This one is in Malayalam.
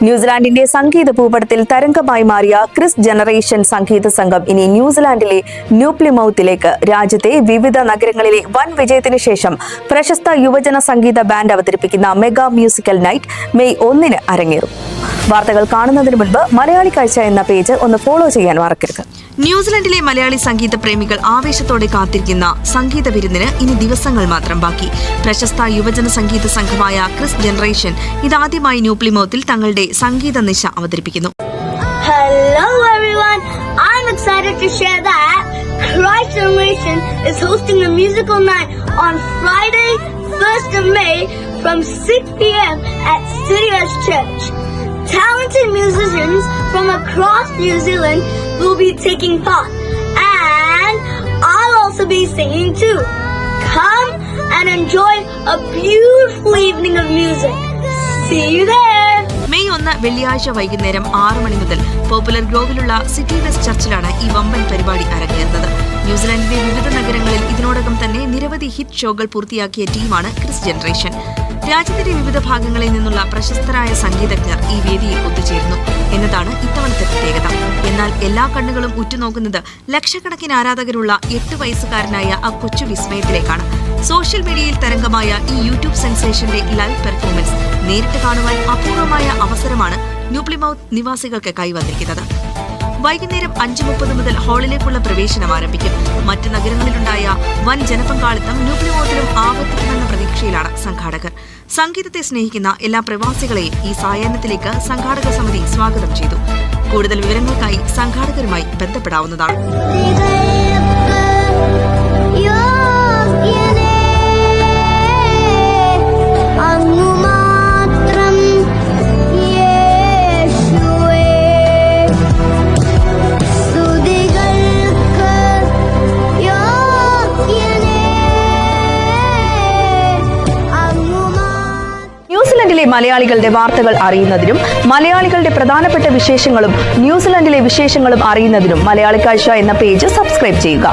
ന്യൂസിലാൻഡിന്റെ സംഗീത ഭൂപടത്തിൽ തരംഗമായി മാറിയ ക്രിസ് ജനറേഷൻ സംഗീത സംഘം ഇനി ന്യൂസിലാൻഡിലെ ന്യൂ പ്ലിമൌത്തിലേക്ക്. രാജ്യത്തെ വിവിധ നഗരങ്ങളിലെ വൻ വിജയത്തിന് ശേഷം പ്രശസ്ത യുവജന സംഗീത ബാൻഡ് അവതരിപ്പിക്കുന്ന മെഗാ മ്യൂസിക്കൽ നൈറ്റ് മെയ് 1 അരങ്ങേറും. വാർത്തകൾ കാണുന്നതിന് മുൻപ് മലയാളി കാഴ്ച എന്ന പേജ് ഒന്ന് ഫോളോ ചെയ്യാൻ മറക്കരുത്. ന്യൂസിലൻഡിലെ മലയാളി സംഗീത പ്രേമികൾ ആവേശത്തോടെ കാത്തിരിക്കുന്ന സംഗീത വിരുന്നിന് ഇനി ദിവസങ്ങൾ മാത്രം ബാക്കി. പ്രശസ്ത യുവജന സംഗീത സംഘമായ ക്രിസ് ജനറേഷൻ ഇതാദ്യമായി ന്യൂ പ്ലിമൌത്തിൽ തങ്ങളുടെ സംഗീത നിശ അവതരിപ്പിക്കുന്നു. Hello everyone, I'm excited to share that Christ Generation is hosting a musical night on Friday, 1st of May from 6 p.m. at City West Church. Talented musicians from across New Zealand will be taking part, and I'll also be singing too. Come and enjoy a beautiful evening of music. See you there! May 1 വെള്ളിയാഴ്ച വൈകുന്നേരം 6 മണി മുതൽ പോപ്പുലർ ഗ്രോവിലുള്ള സിറ്റി വെസ്റ്റ് ചർച്ചിലാണ് ഈ വമ്പൻ പരിപാടി അരങ്ങേറുന്നത്. ന്യൂസിലാൻഡിന്റെ വിവിധ നഗരങ്ങളിൽ ഇതിനോടകം തന്നെ നിരവധി ഹിറ്റ് ഷോകൾ പൂർത്തിയാക്കിയ ടീമാണ് ക്രിസ് ജനറേഷൻ. രാജ്യത്തിന്റെ വിവിധ ഭാഗങ്ങളിൽ നിന്നുള്ള പ്രശസ്തരായ സംഗീതജ്ഞർ ഈ വേദിയിൽ ഒത്തുചേരുന്നു എന്നതാണ് ഇത്തവണത്തെ പ്രത്യേകത. എന്നാൽ എല്ലാ കണ്ണുകളും ഉറ്റുനോക്കുന്നത് ലക്ഷക്കണക്കിന് ആരാധകരുള്ള 8 വയസ്സുകാരനായ ആ കൊച്ചു വിസ്മയത്തിലേക്കാണ്. സോഷ്യൽ മീഡിയയിൽ തരംഗമായ ഈ യൂട്യൂബ് സെൻസേഷന്റെ ലൈവ് പെർഫോമൻസ് നേരിട്ട് കാണുവാൻ അപൂർവമായ അവസരമാണ് ന്യൂ പ്ലിമൌത്ത് നിവാസികൾക്ക് കൈവന്നിരിക്കുന്നത്. വൈകുന്നേരം 5:30 മുതൽ ഹാളിലേക്കുള്ള പ്രവേശനം ആരംഭിക്കും. മറ്റ് നഗരങ്ങളിലുണ്ടായ വൻ ജനപങ്കാളിത്തം ന്യൂ പ്ലിമൌത്തിലും ആവർത്തിക്കുമെന്ന പ്രതീക്ഷയിലാണ് സംഘാടകർ. സംഗീതത്തെ സ്നേഹിക്കുന്ന എല്ലാ പ്രവാസികളെയും ഈ സായാഹ്നത്തിലേക്ക് സംഘാടക സമിതി സ്വാഗതം ചെയ്തു. കൂടുതൽ വിവരങ്ങൾക്കായി സംഘാടകരുമായി ബന്ധപ്പെടാവുന്നതാണ്. ന്യൂസിലൻഡിലെ മലയാളികളുടെ വാർത്തകൾ അറിയുന്നതിനും മലയാളികളുടെ പ്രധാനപ്പെട്ട വിശേഷങ്ങളും ന്യൂസിലൻഡിലെ വിശേഷങ്ങളും അറിയുന്നതിനും മലയാളി കാഴ്ച എന്ന പേജ് സബ്സ്ക്രൈബ് ചെയ്യുക.